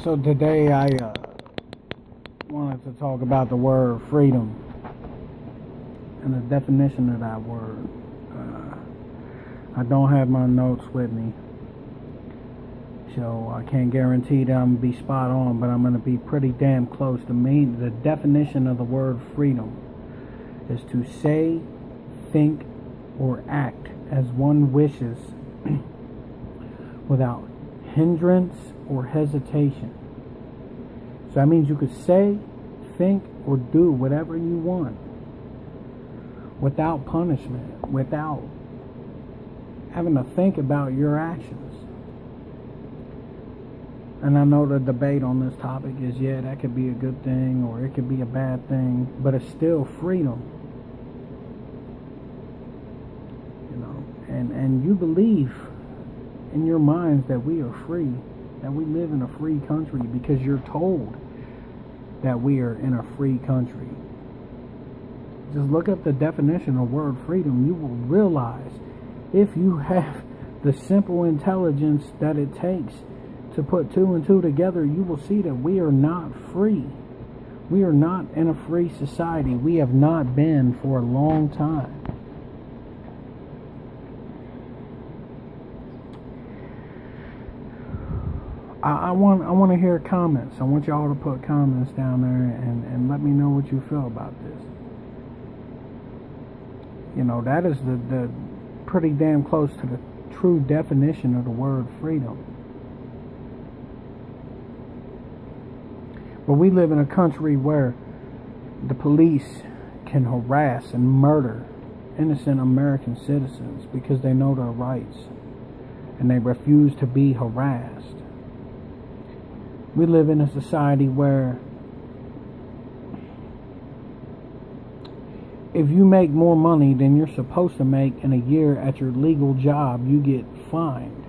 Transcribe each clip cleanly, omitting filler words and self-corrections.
So today I wanted to talk about the word freedom and the definition of that word. I don't have my notes with me, so I can't guarantee that I'm going to be spot on, but I'm going to be pretty damn close. The definition of the word freedom is to say, think, or act as one wishes without hindrance or hesitation. So that means you could say, think, or do whatever you want without punishment, without having to think about your actions. And I know the debate on this topic is, yeah, that could be a good thing or it could be a bad thing, but it's still freedom. You know, and you believe in your minds that we are free, that we live in a free country because you're told that we are in a free country. Just look up the definition of word freedom. You will realize, if you have the simple intelligence that it takes to put two and two together, you will see that we are not free. We are not in a free society. We have not been for a long time. I want to hear comments. I want y'all to put comments down there and let me know what you feel about this. You know, that is the pretty damn close to the true definition of the word freedom. But we live in a country where the police can harass and murder innocent American citizens because they know their rights and they refuse to be harassed. We live in a society where if you make more money than you're supposed to make in a year at your legal job, you get fined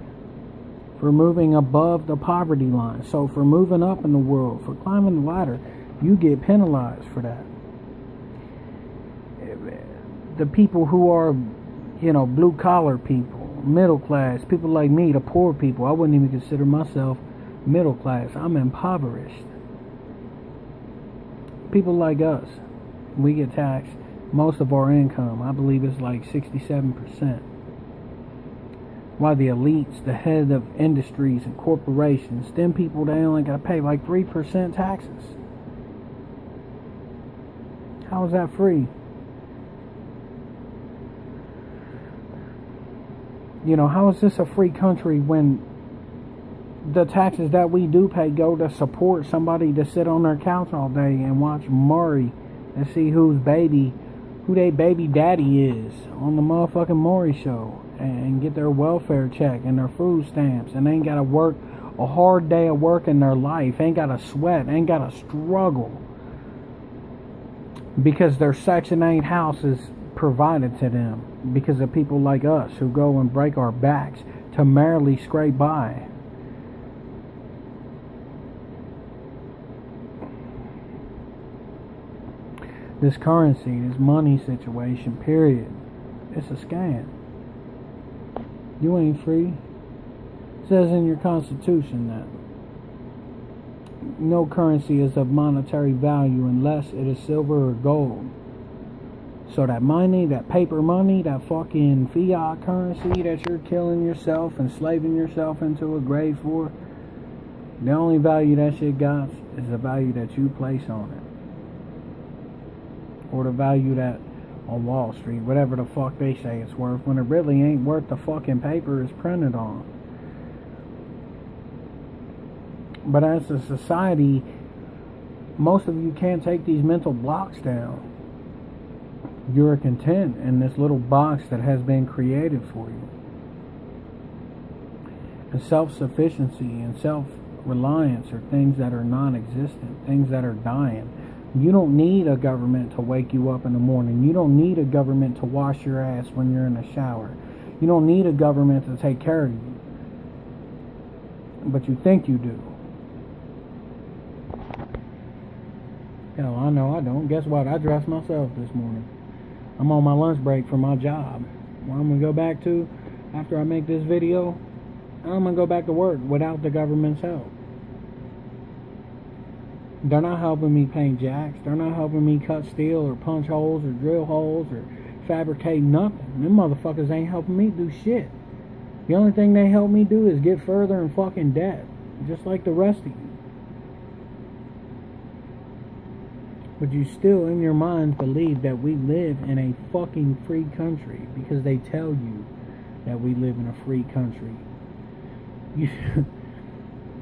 for moving above the poverty line. So for moving up in the world, for climbing the ladder, you get penalized for that. The people who are, you know, blue collar people, middle class, people like me, the poor people, I wouldn't even consider myself middle class. I'm impoverished. People like us, we get taxed most of our income. I believe it's like 67%. While the elites, the head of industries and corporations, them people, they only got to pay like 3% taxes. How is that free? You know, how is this a free country when the taxes that we do pay go to support somebody to sit on their couch all day and watch Maury and see who their baby daddy is on the motherfucking Maury show and get their welfare check and their food stamps, and they ain't gotta work a hard day of work in their life, ain't gotta sweat, ain't gotta struggle because their Section 8 house is provided to them because of people like us who go and break our backs to merely scrape by. This currency, this money situation, period, it's a scam. You ain't free. It says in your Constitution that no currency is of monetary value unless it is silver or gold. So that money, that paper money, that fucking fiat currency that you're killing yourself and slaving yourself into a grave for, the only value that shit got is the value that you place on it. Or the value that on Wall Street, whatever the fuck they say it's worth, when it really ain't worth the fucking paper it's printed on. But as a society, most of you can't take these mental blocks down. You're content in this little box that has been created for you. And self-sufficiency and self-reliance are things that are non-existent, things that are dying. You don't need a government to wake you up in the morning. You don't need a government to wash your ass when you're in the shower. You don't need a government to take care of you. But you think you do. Hell, I know I don't. Guess what? I dressed myself this morning. I'm on my lunch break from my job. Where I'm going to go back to after I make this video, I'm going to go back to work without the government's help. They're not helping me paint jacks. They're not helping me cut steel or punch holes or drill holes or fabricate nothing. Them motherfuckers ain't helping me do shit. The only thing they help me do is get further in fucking debt. Just like the rest of you. But you still, in your minds, believe that we live in a fucking free country because they tell you that we live in a free country. You,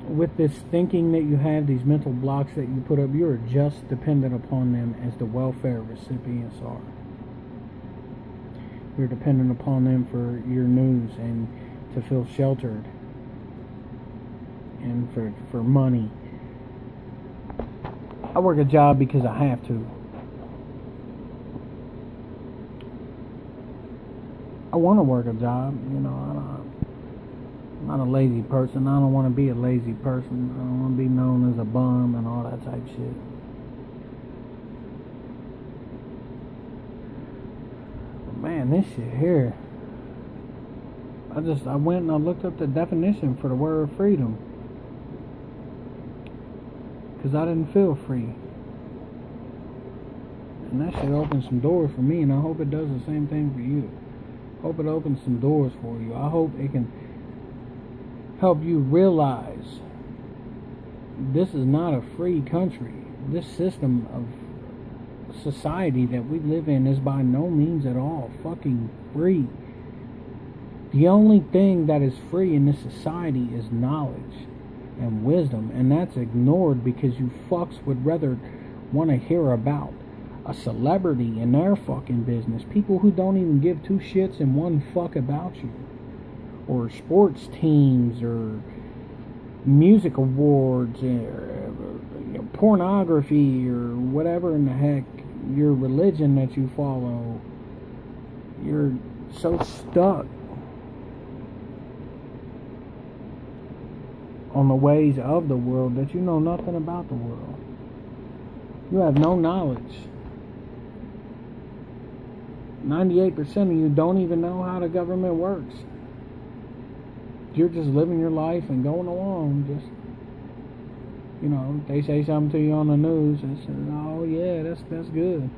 with this thinking that you have, these mental blocks that you put up, you are just dependent upon them as the welfare recipients are. You're dependent upon them for your news and to feel sheltered and for money. I work a job because I have to. I want to work a job, you know. I'm not a lazy person. I don't want to be a lazy person. I don't want to be known as a bum and all that type shit. But man, this shit here. I went and I looked up the definition for the word freedom. Because I didn't feel free. And that shit opened some doors for me, and I hope it does the same thing for you. Hope it opens some doors for you. I hope it can help you realize this is not a free country. This system of society that we live in is by no means at all fucking free. The only thing that is free in this society is knowledge and wisdom, and that's ignored because you fucks would rather want to hear about a celebrity in their fucking business, people who don't even give two shits and one fuck about you, or sports teams, or music awards, or pornography, or whatever in the heck your religion that you follow. You're so stuck on the ways of the world that you know nothing about the world. You have no knowledge. 98% of you don't even know how the government works. You're just living your life and going along. Just, you know, they say something to you on the news and say, oh yeah, that's good.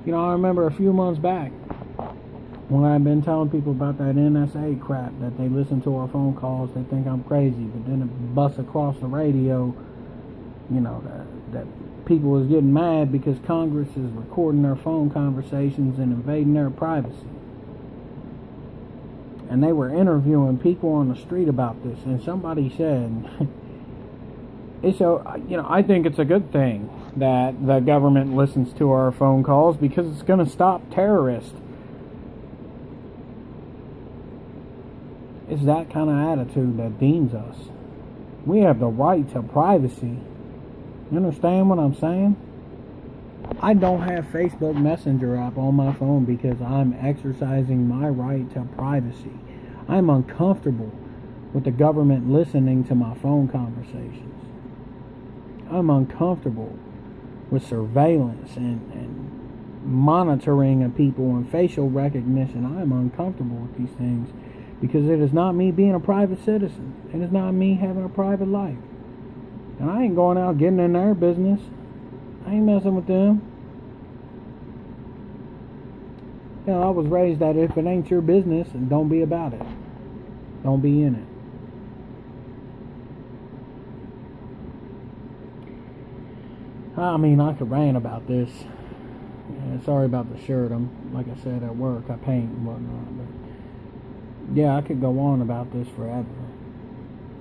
You know, I remember a few months back when I've been telling people about that NSA crap, that they listen to our phone calls, they think I'm crazy, but then it busts across the radio, you know, that people was getting mad because Congress is recording their phone conversations and invading their privacy. And they were interviewing people on the street about this, and somebody said, I think it's a good thing that the government listens to our phone calls because it's going to stop terrorists. It's that kind of attitude that deems us. We have the right to privacy. You understand what I'm saying? I don't have Facebook Messenger app on my phone because I'm exercising my right to privacy. I'm uncomfortable with the government listening to my phone conversations. I'm uncomfortable with surveillance and monitoring of people and facial recognition. I'm uncomfortable with these things because it is not me being a private citizen. It is not me having a private life. And I ain't going out getting in their business. I ain't messing with them. You know, I was raised that if it ain't your business, don't be about it. Don't be in it. I mean, I could rant about this. Yeah, sorry about the shirt. Like I said, at work, I paint and whatnot. But yeah, I could go on about this forever.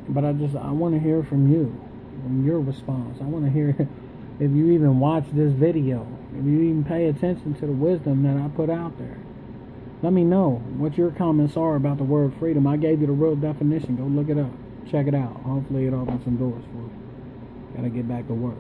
But I want to hear from you. And your response. I want to hear if you even watch this video, if you even pay attention to the wisdom that I put out there. Let me know what your comments are about the word freedom. I gave you the real definition. Go look it up. Check it out. Hopefully it opens some doors for you. Gotta get back to work.